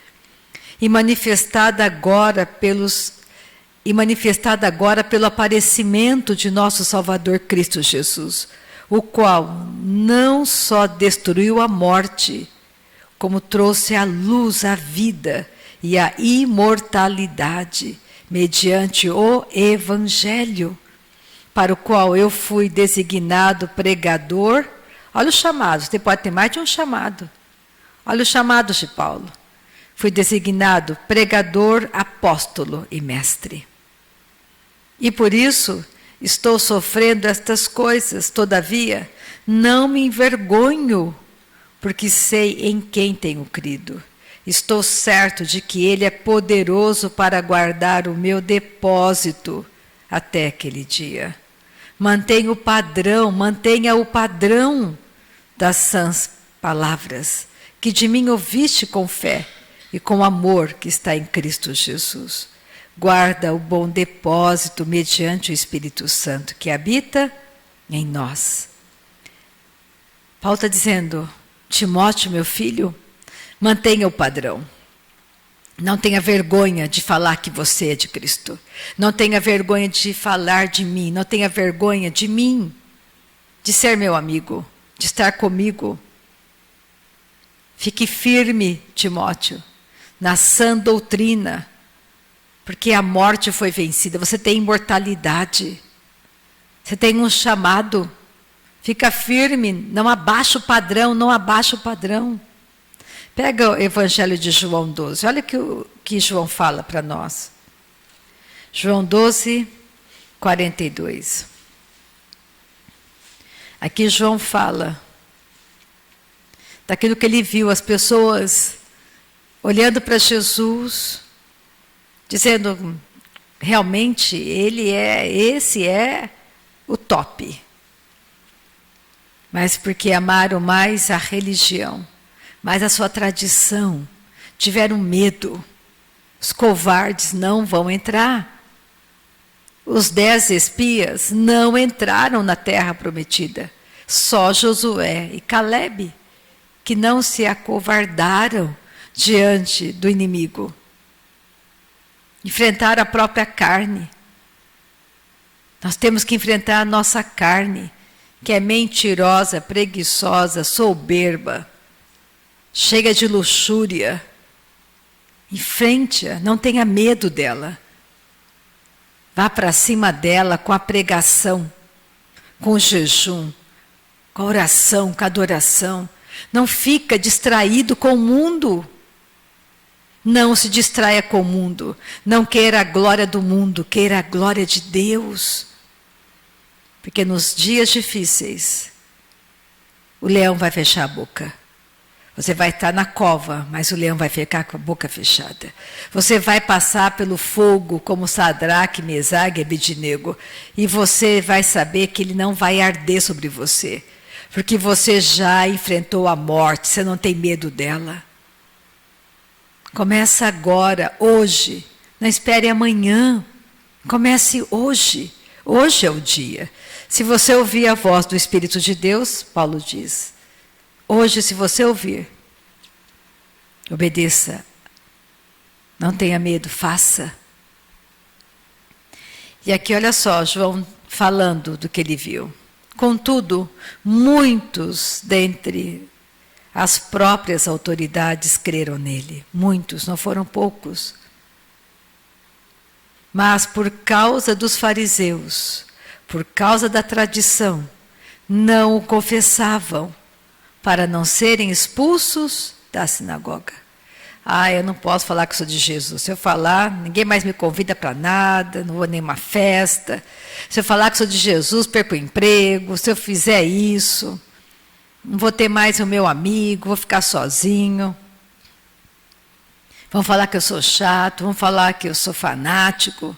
E manifestada agora pelo aparecimento de nosso Salvador Cristo Jesus, o qual não só destruiu a morte, como trouxe à luz a vida e a imortalidade, mediante o Evangelho, para o qual eu fui designado pregador. Olha o chamado, você pode ter mais de um chamado. Olha o chamado de Paulo. Fui designado pregador, apóstolo e mestre. E por isso estou sofrendo estas coisas, todavia não me envergonho, porque sei em quem tenho crido. Estou certo de que Ele é poderoso para guardar o meu depósito até aquele dia. Mantenha o padrão das sãs palavras que de mim ouviste com fé e com amor que está em Cristo Jesus. Guarda o bom depósito mediante o Espírito Santo que habita em nós. Paulo está dizendo: Timóteo, meu filho, mantenha o padrão. Não tenha vergonha de falar que você é de Cristo. Não tenha vergonha de falar de mim. Não tenha vergonha de mim, de ser meu amigo, de estar comigo. Fique firme, Timóteo, na sã doutrina, porque a morte foi vencida. Você tem imortalidade. Você tem um chamado. Fica firme, não abaixa o padrão, não abaixa o padrão. Pega o Evangelho de João 12, olha o que João fala para nós. João 12, 42. Aqui João fala daquilo que ele viu, as pessoas olhando para Jesus, dizendo, realmente, esse é o top. Mas porque amaram mais a religião, mais a sua tradição, tiveram medo. Os covardes não vão entrar. Os 10 espias não entraram na terra prometida. Só Josué e Calebe, que não se acovardaram diante do inimigo. Enfrentaram a própria carne. Nós temos que enfrentar a nossa carne, que é mentirosa, preguiçosa, soberba, chega de luxúria. Enfrente-a, não tenha medo dela. Vá para cima dela com a pregação, com o jejum, com a oração, com a adoração. Não fica distraído com o mundo. Não se distraia com o mundo. Não queira a glória do mundo, queira a glória de Deus. Porque nos dias difíceis, o leão vai fechar a boca. Você vai estar na cova, mas o leão vai ficar com a boca fechada. Você vai passar pelo fogo como Sadraque, Mesaque e Abednego. E você vai saber que ele não vai arder sobre você. Porque você já enfrentou a morte, você não tem medo dela. Começa agora, hoje. Não espere amanhã. Comece hoje. Hoje é o dia. Se você ouvir a voz do Espírito de Deus, Paulo diz, hoje, se você ouvir, obedeça. Não tenha medo, faça. E aqui, olha só, João falando do que ele viu. Contudo, muitos dentre as próprias autoridades creram nele. Muitos, não foram poucos. Mas por causa dos fariseus, por causa da tradição, não o confessavam, para não serem expulsos da sinagoga. Eu não posso falar que sou de Jesus. Se eu falar, ninguém mais me convida para nada, não vou nem uma festa. Se eu falar que sou de Jesus, perco o emprego. Se eu fizer isso, não vou ter mais o meu amigo, vou ficar sozinho. Vão falar que eu sou chato, vão falar que eu sou fanático,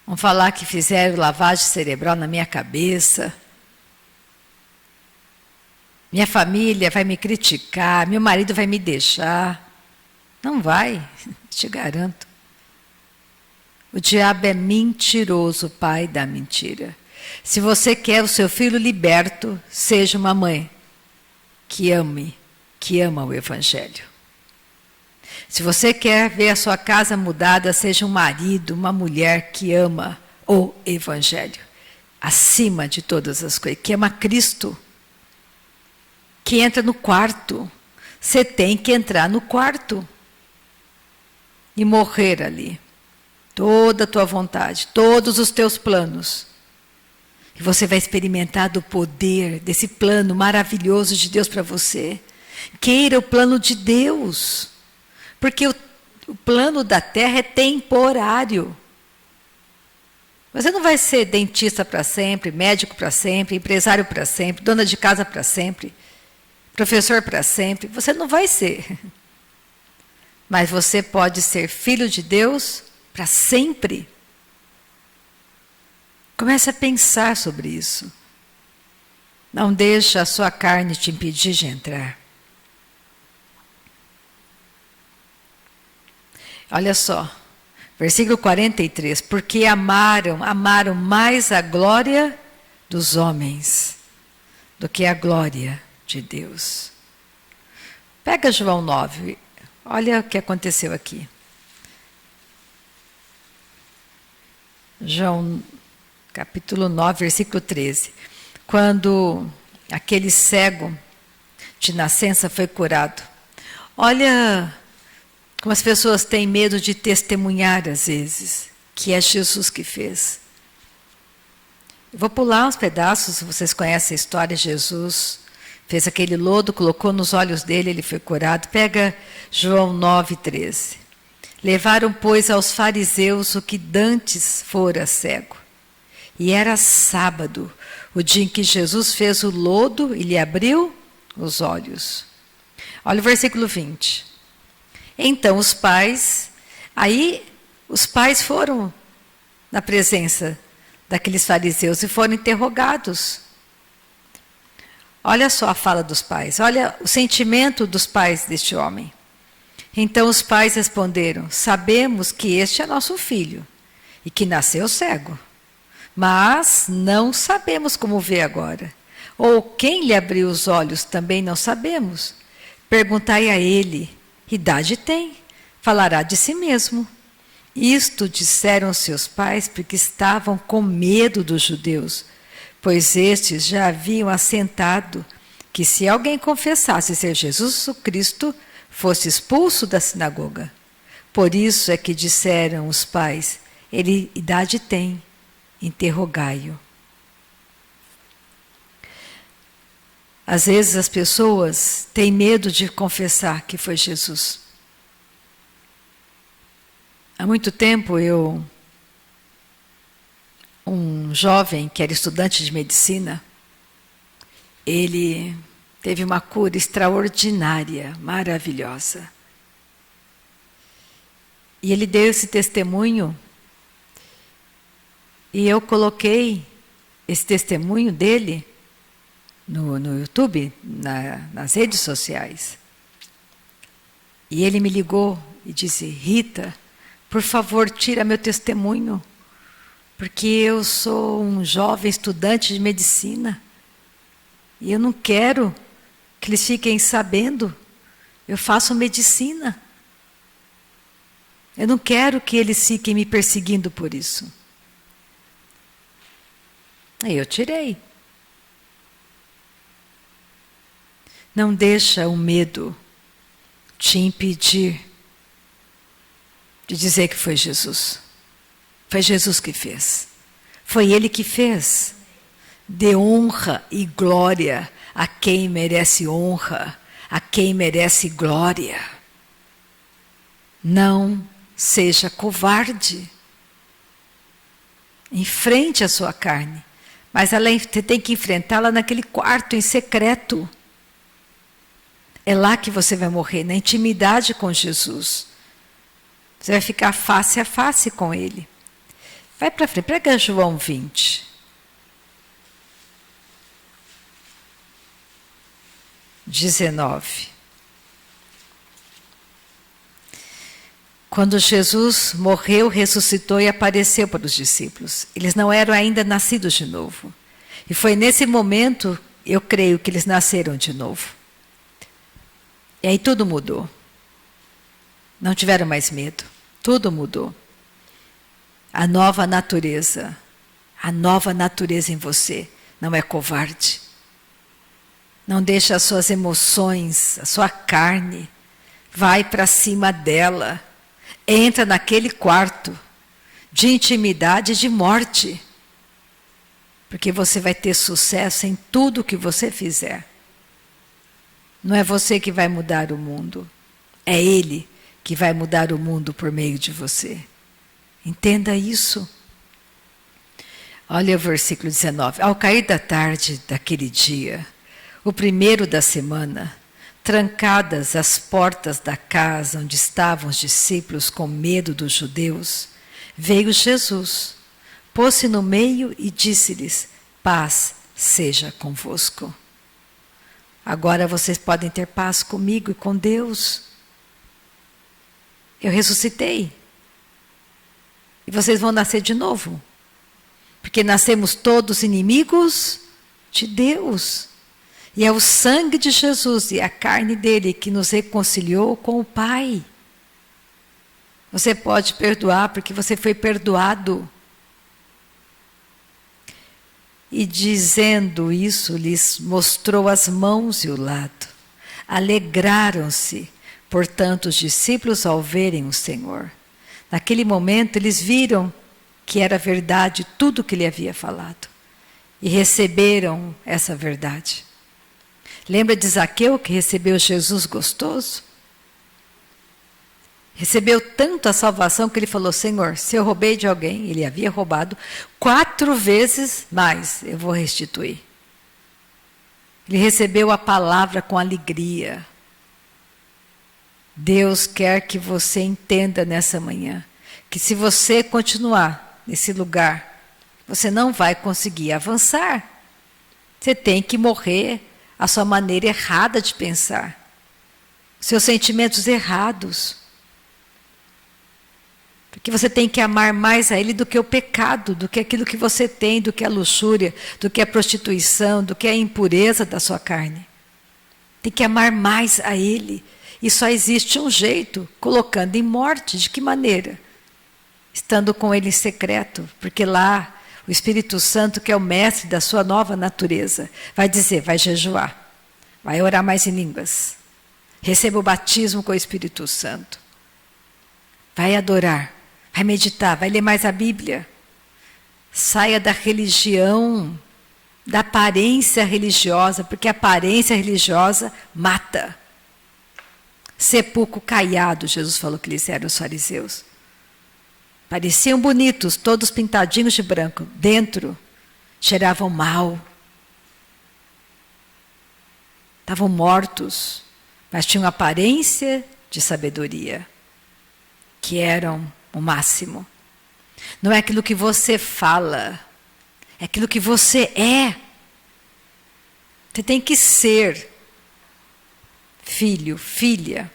vão falar que fizeram lavagem cerebral na minha cabeça. Minha família vai me criticar, meu marido vai me deixar. Não vai, te garanto. O diabo é mentiroso, pai da mentira. Se você quer o seu filho liberto, seja uma mãe que ama o Evangelho. Se você quer ver a sua casa mudada, seja um marido, uma mulher que ama o Evangelho, acima de todas as coisas, que ama Cristo, que entra no quarto. Você tem que entrar no quarto e morrer ali. Toda a tua vontade, todos os teus planos. E você vai experimentar do poder desse plano maravilhoso de Deus para você. Queira o plano de Deus. Porque o plano da terra é temporário. Você não vai ser dentista para sempre, médico para sempre, empresário para sempre, dona de casa para sempre, professor para sempre. Você não vai ser. Mas você pode ser filho de Deus para sempre. Comece a pensar sobre isso. Não deixe a sua carne te impedir de entrar. Olha só, versículo 43. Porque amaram mais a glória dos homens do que a glória de Deus. Pega João 9. Olha o que aconteceu aqui. João, capítulo 9, versículo 13. Quando aquele cego de nascença foi curado. Olha como as pessoas têm medo de testemunhar às vezes, que é Jesus que fez. Eu vou pular uns pedaços, vocês conhecem a história. Jesus fez aquele lodo, colocou nos olhos dele, ele foi curado. Pega João 9, 13. Levaram, pois, aos fariseus o que dantes fora cego. E era sábado, o dia em que Jesus fez o lodo e lhe abriu os olhos. Olha o versículo 20. Então os pais foram na presença daqueles fariseus e foram interrogados. Olha só a fala dos pais, olha o sentimento dos pais deste homem. Então os pais responderam: sabemos que este é nosso filho e que nasceu cego, mas não sabemos como vê agora. Ou quem lhe abriu os olhos também não sabemos. Perguntai a ele, idade tem, falará de si mesmo. Isto disseram seus pais porque estavam com medo dos judeus, pois estes já haviam assentado que se alguém confessasse ser Jesus o Cristo, fosse expulso da sinagoga. Por isso é que disseram os pais: ele idade tem, interrogai-o. Às vezes as pessoas têm medo de confessar que foi Jesus. Há muito tempo um jovem que era estudante de medicina, ele teve uma cura extraordinária, maravilhosa. E ele deu esse testemunho, e eu coloquei esse testemunho dele no YouTube, nas redes sociais. E ele me ligou e disse: Rita, por favor, tira meu testemunho, porque eu sou um jovem estudante de medicina e eu não quero que eles fiquem sabendo. Eu faço medicina. Eu não quero que eles fiquem me perseguindo por isso. Aí eu tirei. Não deixa o medo te impedir de dizer que foi Jesus. Foi Jesus que fez. Foi Ele que fez. Dê honra e glória a quem merece honra, a quem merece glória. Não seja covarde. Enfrente a sua carne. Mas você tem que enfrentá-la naquele quarto em secreto. É lá que você vai morrer, na intimidade com Jesus. Você vai ficar face a face com Ele. Vai para frente, prega João 20. Quando Jesus morreu, ressuscitou e apareceu para os discípulos. Eles não eram ainda nascidos de novo. E foi nesse momento, eu creio, que eles nasceram de novo. E aí tudo mudou. Não tiveram mais medo. Tudo mudou. A nova natureza em você não é covarde. Não deixa as suas emoções, a sua carne, vai para cima dela. Entra naquele quarto de intimidade e de morte. Porque você vai ter sucesso em tudo que você fizer. Não é você que vai mudar o mundo. É Ele que vai mudar o mundo por meio de você. Entenda isso. Olha o versículo 19. Ao cair da tarde daquele dia, o primeiro da semana, trancadas as portas da casa onde estavam os discípulos com medo dos judeus, veio Jesus, pôs-se no meio e disse-lhes: paz seja convosco. Agora vocês podem ter paz comigo e com Deus. Eu ressuscitei. E vocês vão nascer de novo. Porque nascemos todos inimigos de Deus. E é o sangue de Jesus e a carne dele que nos reconciliou com o Pai. Você pode perdoar porque você foi perdoado. E dizendo isso, lhes mostrou as mãos e o lado. Alegraram-se, portanto, os discípulos ao verem o Senhor. Naquele momento, eles viram que era verdade tudo o que ele havia falado. E receberam essa verdade. Lembra de Zaqueu que recebeu Jesus gostoso? Recebeu tanto a salvação que ele falou: Senhor, se eu roubei de alguém, ele havia roubado, 4 vezes mais eu vou restituir. Ele recebeu a palavra com alegria. Deus quer que você entenda nessa manhã que se você continuar nesse lugar, você não vai conseguir avançar. Você tem que morrer a sua maneira errada de pensar, seus sentimentos errados. Porque você tem que amar mais a Ele do que o pecado, do que aquilo que você tem, do que a luxúria, do que a prostituição, do que a impureza da sua carne. Tem que amar mais a Ele. E só existe um jeito, colocando em morte. De que maneira? Estando com Ele em secreto, porque lá o Espírito Santo, que é o mestre da sua nova natureza, vai dizer, vai jejuar, vai orar mais em línguas, receba o batismo com o Espírito Santo, vai adorar, vai meditar, vai ler mais a Bíblia, saia da religião, da aparência religiosa, porque a aparência religiosa mata. Sepulcro caiado, Jesus falou que eles eram os fariseus. Pareciam bonitos, todos pintadinhos de branco. Dentro, cheiravam mal. estavam mortos, mas tinham aparência de sabedoria, que eram o máximo. Não é aquilo que você fala, é aquilo que você é. Você tem que ser filho, filha.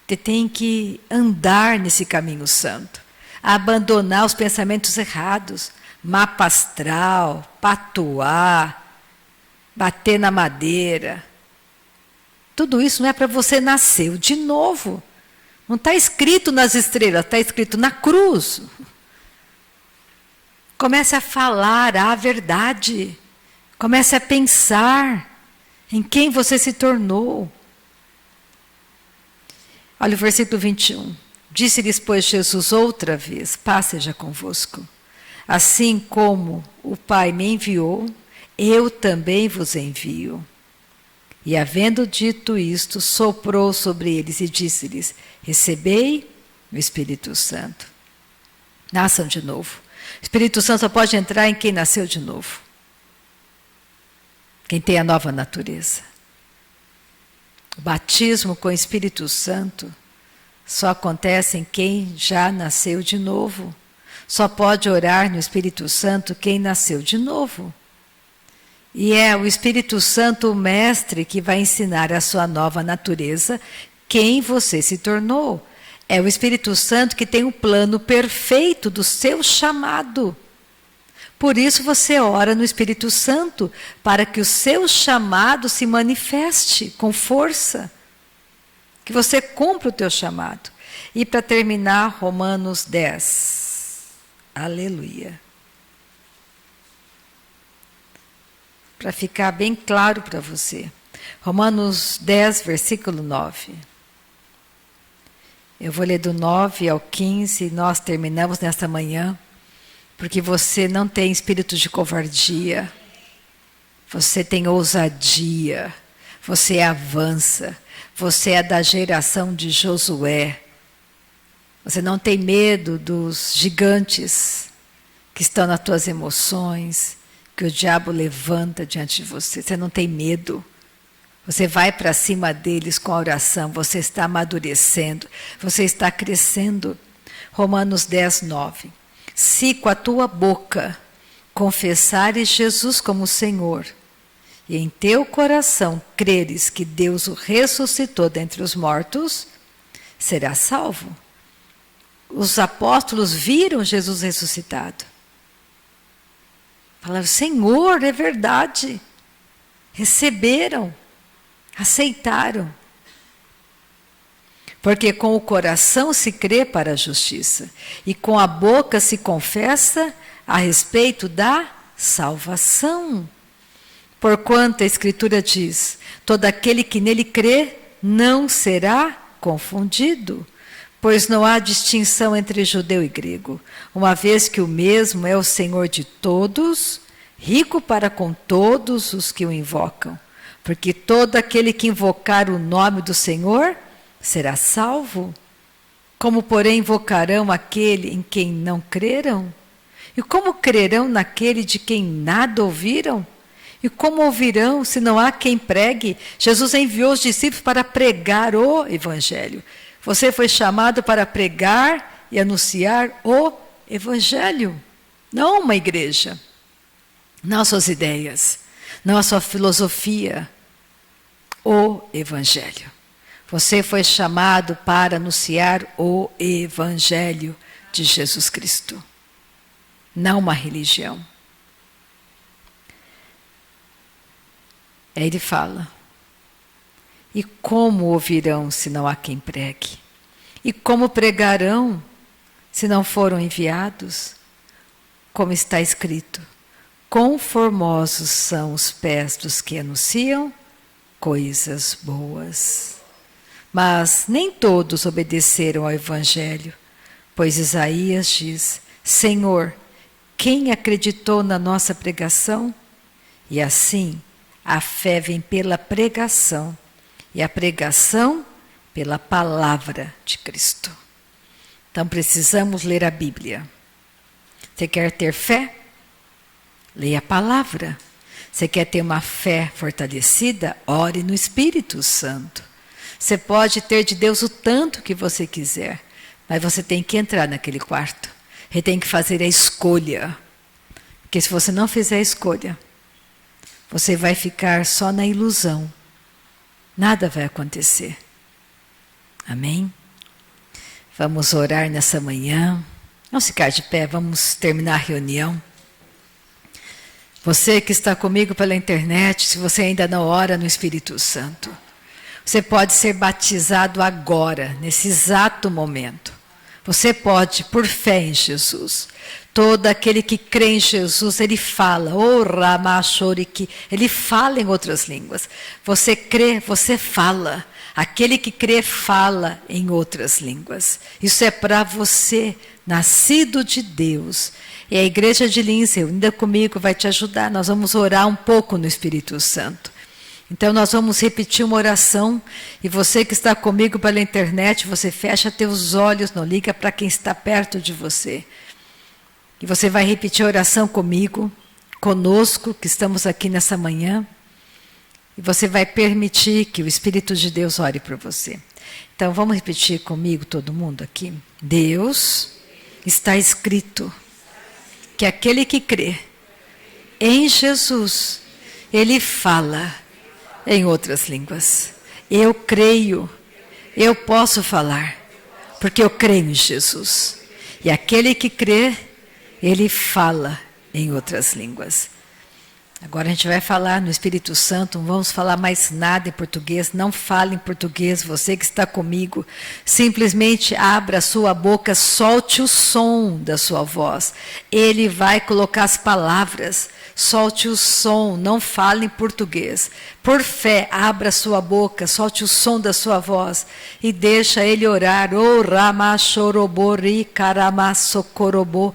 Você tem que andar nesse caminho santo, abandonar os pensamentos errados, mapa astral, patuar, bater na madeira. Tudo isso não é para você nascer de novo. Não está escrito nas estrelas, está escrito na cruz. Comece a falar a verdade. Comece a pensar em quem você se tornou. Olha o versículo 21. Disse-lhes, pois, Jesus outra vez: paz seja convosco. Assim como o Pai me enviou, eu também vos envio. E havendo dito isto, soprou sobre eles e disse-lhes: recebei o Espírito Santo. Nasçam de novo. O Espírito Santo só pode entrar em quem nasceu de novo. Quem tem a nova natureza. O batismo com o Espírito Santo só acontece em quem já nasceu de novo. Só pode orar no Espírito Santo quem nasceu de novo. E é o Espírito Santo o mestre que vai ensinar a sua nova natureza, quem você se tornou. É o Espírito Santo que tem o plano perfeito do seu chamado. Por isso você ora no Espírito Santo, para que o seu chamado se manifeste com força. Que você cumpra o teu chamado. E para terminar, Romanos 10. Aleluia. Para ficar bem claro para você. Romanos 10, versículo 9. Eu vou ler do 9 ao 15 e nós terminamos nesta manhã. Porque você não tem espírito de covardia, você tem ousadia, você avança, você é da geração de Josué. Você não tem medo dos gigantes que estão nas tuas emoções, que o diabo levanta diante de você. Você não tem medo. Você vai para cima deles com a oração, você está amadurecendo, você está crescendo. Romanos 10, 9. Se com a tua boca confessares Jesus como Senhor, e em teu coração creres que Deus o ressuscitou dentre os mortos, serás salvo. Os apóstolos viram Jesus ressuscitado. Falaram: Senhor, é verdade. Receberam, aceitaram. Porque com o coração se crê para a justiça, e com a boca se confessa a respeito da salvação. Porquanto a Escritura diz: todo aquele que nele crê não será confundido, pois não há distinção entre judeu e grego, uma vez que o mesmo é o Senhor de todos, rico para com todos os que o invocam. Porque todo aquele que invocar o nome do Senhor será salvo. Como, porém, invocarão aquele em quem não creram? E como crerão naquele de quem nada ouviram? E como ouvirão se não há quem pregue? Jesus enviou os discípulos para pregar o Evangelho. Você foi chamado para pregar e anunciar o Evangelho, não uma igreja, não as suas ideias, não a sua filosofia, o Evangelho. Você foi chamado para anunciar o Evangelho de Jesus Cristo, não uma religião. Aí ele fala: e como ouvirão se não há quem pregue? E como pregarão se não foram enviados? Como está escrito: quão formosos são os pés dos que anunciam coisas boas. Mas nem todos obedeceram ao Evangelho, pois Isaías diz: Senhor, quem acreditou na nossa pregação? E assim, a fé vem pela pregação, e a pregação pela palavra de Cristo. Então precisamos ler a Bíblia. Você quer ter fé? Leia a palavra. Você quer ter uma fé fortalecida? Ore no Espírito Santo. Você pode ter de Deus o tanto que você quiser, mas você tem que entrar naquele quarto. Você tem que fazer a escolha. Porque se você não fizer a escolha, você vai ficar só na ilusão. Nada vai acontecer. Amém? Vamos orar nessa manhã. Vamos ficar de pé, vamos terminar a reunião. Você que está comigo pela internet, se você ainda não ora no Espírito Santo, você pode ser batizado agora, nesse exato momento. Você pode, por fé em Jesus. Todo aquele que crê em Jesus, ele fala, ele fala em outras línguas. Você crê, você fala. Aquele que crê, fala em outras línguas. Isso é para você, nascido de Deus. E a igreja de Lins, ainda comigo, vai te ajudar. Nós vamos orar um pouco no Espírito Santo. Então nós vamos repetir uma oração. E você que está comigo pela internet, você fecha teus olhos, não liga para quem está perto de você. E você vai repetir a oração comigo, conosco, que estamos aqui nessa manhã. E você vai permitir que o Espírito de Deus ore por você. Então vamos repetir comigo, todo mundo aqui. Deus, está escrito que aquele que crê em Jesus, ele fala em outras línguas. Eu creio, eu posso falar, porque eu creio em Jesus. E aquele que crê, ele fala em outras línguas. Agora a gente vai falar no Espírito Santo, não vamos falar mais nada em português, não fale em português, você que está comigo, simplesmente abra a sua boca, solte o som da sua voz. Ele vai colocar as palavras, solte o som, não fale em português. Por fé, abra a sua boca, solte o som da sua voz e deixa ele orar. O ramachorobori karamasokorobo.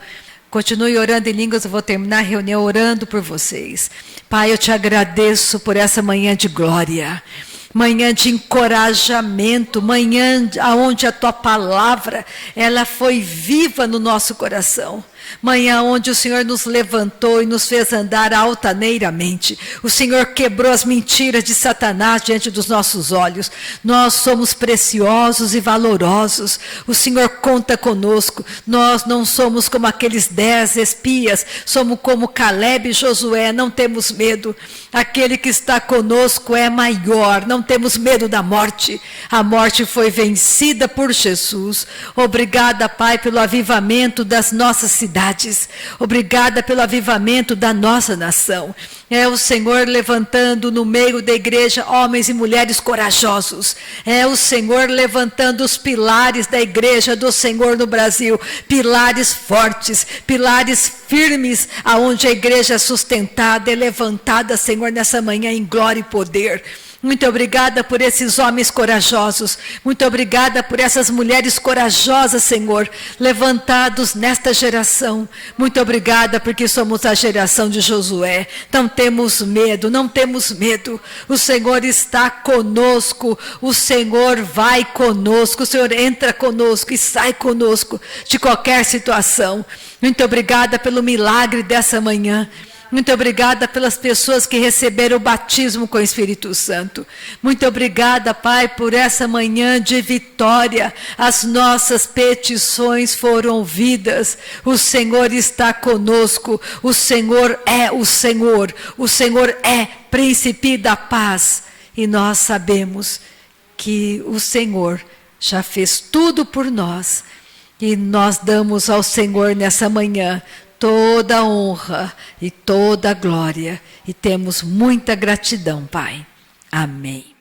Continue orando em línguas, eu vou terminar a reunião orando por vocês. Pai, eu te agradeço por essa manhã de glória, manhã de encorajamento, manhã onde a tua palavra, ela foi viva no nosso coração. Manhã onde o Senhor nos levantou e nos fez andar altaneiramente. O Senhor quebrou as mentiras de Satanás diante dos nossos olhos. Nós somos preciosos e valorosos. O Senhor conta conosco. Nós não somos como aqueles 10 espias. Somos como Caleb e Josué. Não temos medo. Aquele que está conosco é maior. Não temos medo da morte. A morte foi vencida por Jesus. Obrigada, Pai, pelo avivamento das nossas cidades. Obrigada pelo avivamento da nossa nação. É o Senhor levantando no meio da igreja homens e mulheres corajosos. É o Senhor levantando os pilares da igreja do Senhor no Brasil. Pilares fortes, pilares firmes, aonde a igreja é sustentada, é levantada, Senhor, nessa manhã em glória e poder. Muito obrigada por esses homens corajosos. Muito obrigada por essas mulheres corajosas, Senhor, levantados nesta geração. Muito obrigada porque somos a geração de Josué. Não temos medo, não temos medo. O Senhor está conosco. O Senhor vai conosco. O Senhor entra conosco e sai conosco de qualquer situação. Muito obrigada pelo milagre dessa manhã. Muito obrigada pelas pessoas que receberam o batismo com o Espírito Santo. Muito obrigada, Pai, por essa manhã de vitória. As nossas petições foram ouvidas. O Senhor está conosco. O Senhor é o Senhor. O Senhor é príncipe da paz. E nós sabemos que o Senhor já fez tudo por nós. E nós damos ao Senhor nessa manhã toda a honra e toda a glória. E temos muita gratidão, Pai. Amém.